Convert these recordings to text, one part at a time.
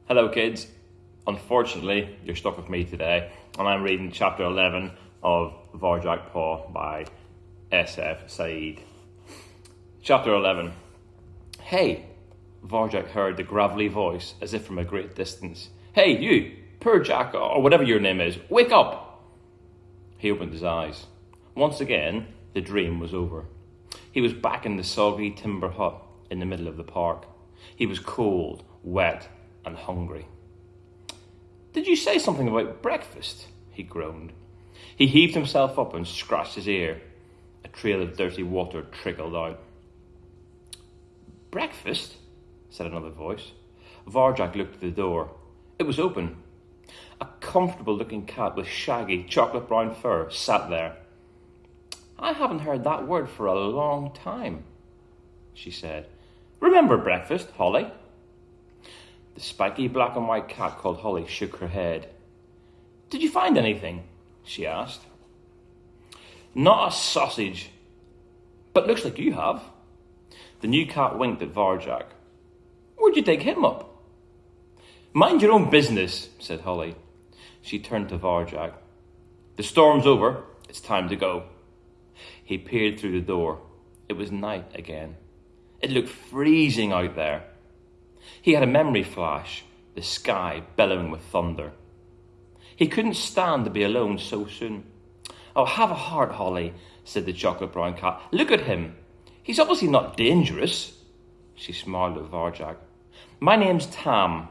Hello kids, unfortunately you're stuck with me today and I'm reading chapter 11 of Varjak Paw by S.F. Said. Chapter 11. Hey, Varjak heard the gravelly voice as if from a great distance. Hey you, poor Jack, or whatever your name is, wake up! He opened his eyes. Once again, the dream was over. He was back in the soggy timber hut in the middle of the park. He was cold, wet, and hungry. Did you say something about breakfast? He groaned. He heaved himself up and scratched his ear. A trail of dirty water trickled out. Breakfast? Said another voice. Varjak looked at the door. It was open. A comfortable-looking cat with shaggy, chocolate-brown fur sat there. I haven't heard that word for a long time, she said. Remember breakfast, Holly? The spiky black and white cat called Holly shook her head. Did you find anything? She asked. Not a sausage, but looks like you have. The new cat winked at Varjak. Where'd you dig him up? Mind your own business, said Holly. She turned to Varjak. The storm's over. It's time to go. He peered through the door. It was night again. It looked freezing out there. He had a memory flash, the sky bellowing with thunder. He couldn't stand to be alone so soon. Oh, have a heart, Holly, said the chocolate-brown cat. Look at him. He's obviously not dangerous. She smiled at Varjak. My name's Tam.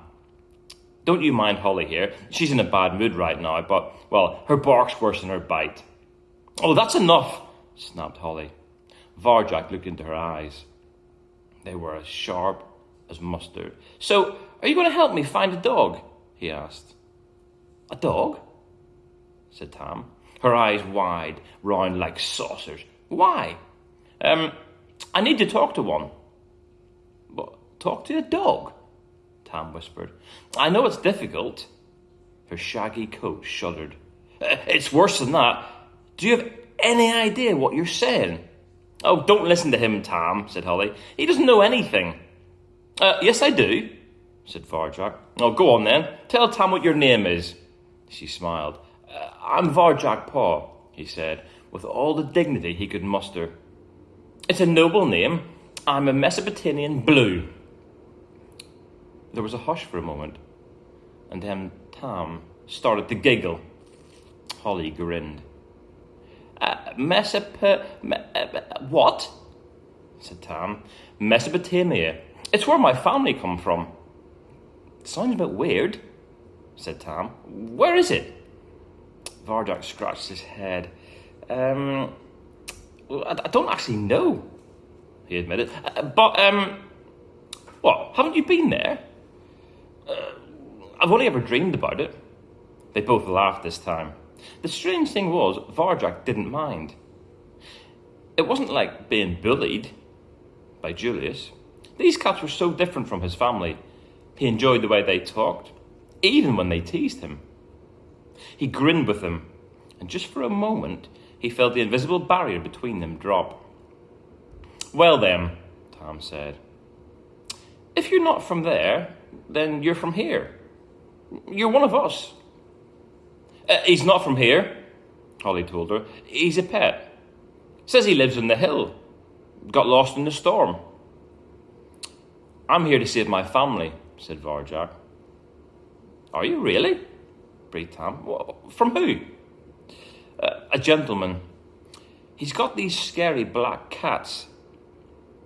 Don't you mind Holly here. She's in a bad mood right now, but, well, her bark's worse than her bite. Oh, that's enough, snapped Holly. Varjak looked into her eyes. They were as sharp as mustard. So, are you going to help me find a dog? He asked. A dog? Said Tam, her eyes wide, round like saucers. Why? I need to talk to one. What, talk to a dog? Tam whispered. I know it's difficult. Her shaggy coat shuddered. It's worse than that. Do you have any idea what you're saying? Oh, don't listen to him, Tam, said Holly. He doesn't know anything. Yes, I do, said Varjak. Oh, go on then. Tell Tam what your name is. She smiled. I'm Varjak Paw, he said, with all the dignity he could muster. It's a noble name. I'm a Mesopotamian blue. There was a hush for a moment, and then Tam started to giggle. Holly grinned. What? Said Tam. Mesopotamia. It's where my family come from. Sounds a bit weird, said Tam. Where is it? Varjak scratched his head. I don't actually know, he admitted. What, haven't you been there? I've only ever dreamed about it. They both laughed this time. The strange thing was, Varjak didn't mind. It wasn't like being bullied by Julius. These cats were so different from his family. He enjoyed the way they talked, even when they teased him. He grinned with them, and just for a moment, he felt the invisible barrier between them drop. Well then, Tam said, if you're not from there, then you're from here. You're one of us. He's not from here, Holly told her. He's a pet. Says he lives in the hill. Got lost in the storm. I'm here to save my family, said Varjak. Are you really? breathed Tam. From who? A gentleman. He's got these scary black cats.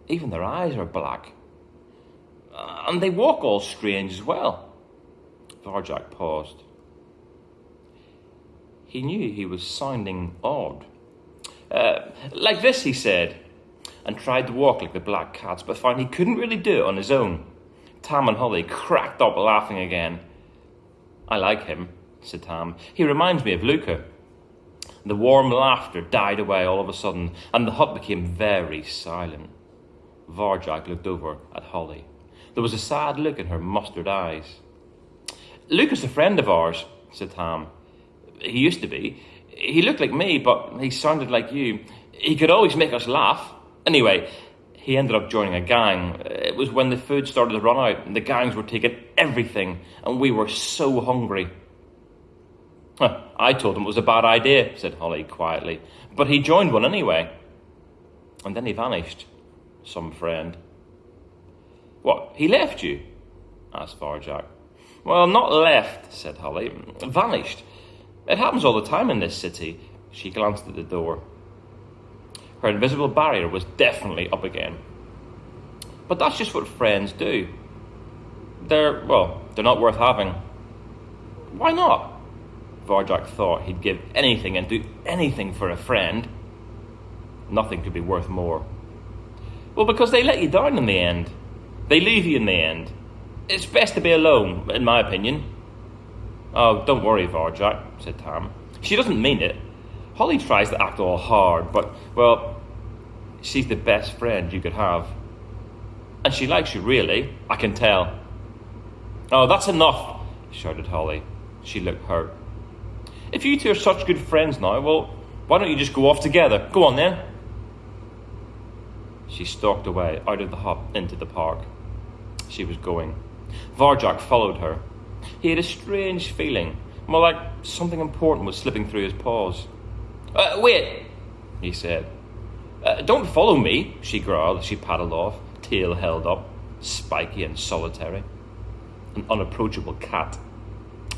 Even their eyes are black. And they walk all strange as well. Varjak paused. He knew he was sounding odd. Like this, he said, and tried to walk like the black cats, but found he couldn't really do it on his own. Tam and Holly cracked up laughing again. I like him, said Tam. He reminds me of Luca. The warm laughter died away all of a sudden, and the hut became very silent. Varjak looked over at Holly. There was a sad look in her mustard eyes. Luca's a friend of ours, said Tam. He used to be. He looked like me, but he sounded like you. He could always make us laugh. Anyway, he He ended up joining a gang. It was when the food started to run out and the gangs were taking everything and we were so hungry. I told him it was a bad idea, said Holly quietly, but he joined one anyway. And then he vanished. Some friend. What, he left you? Asked Varjak. Well, not left, said Holly. Vanished. It happens all the time in this city. She glanced at the door. Her invisible barrier was definitely up again. But that's just what friends do. They're not worth having. Why not? Varjak thought he'd give anything and do anything for a friend. Nothing could be worth more. Well, because they let you down in the end. They leave you in the end. It's best to be alone, in my opinion. Oh, don't worry, Varjak, said Tam. She doesn't mean it. Holly tries to act all hard, but, well, she's the best friend you could have. And she likes you, really. I can tell. Oh, that's enough, shouted Holly. She looked hurt. If you two are such good friends now, well, why don't you just go off together? Go on, then. She stalked away out of the hut into the park. She was going. Varjak followed her. He had a strange feeling, more like something important was slipping through his paws. Wait, he said. Don't follow me, she growled as she paddled off, tail held up, spiky and solitary. An unapproachable cat.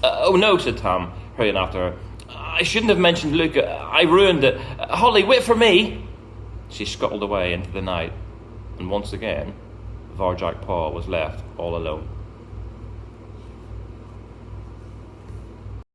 Oh no, said Tam, hurrying after her. I shouldn't have mentioned Luca. I ruined it. Holly, wait for me! She scuttled away into the night, and once again, Varjak Paw was left all alone.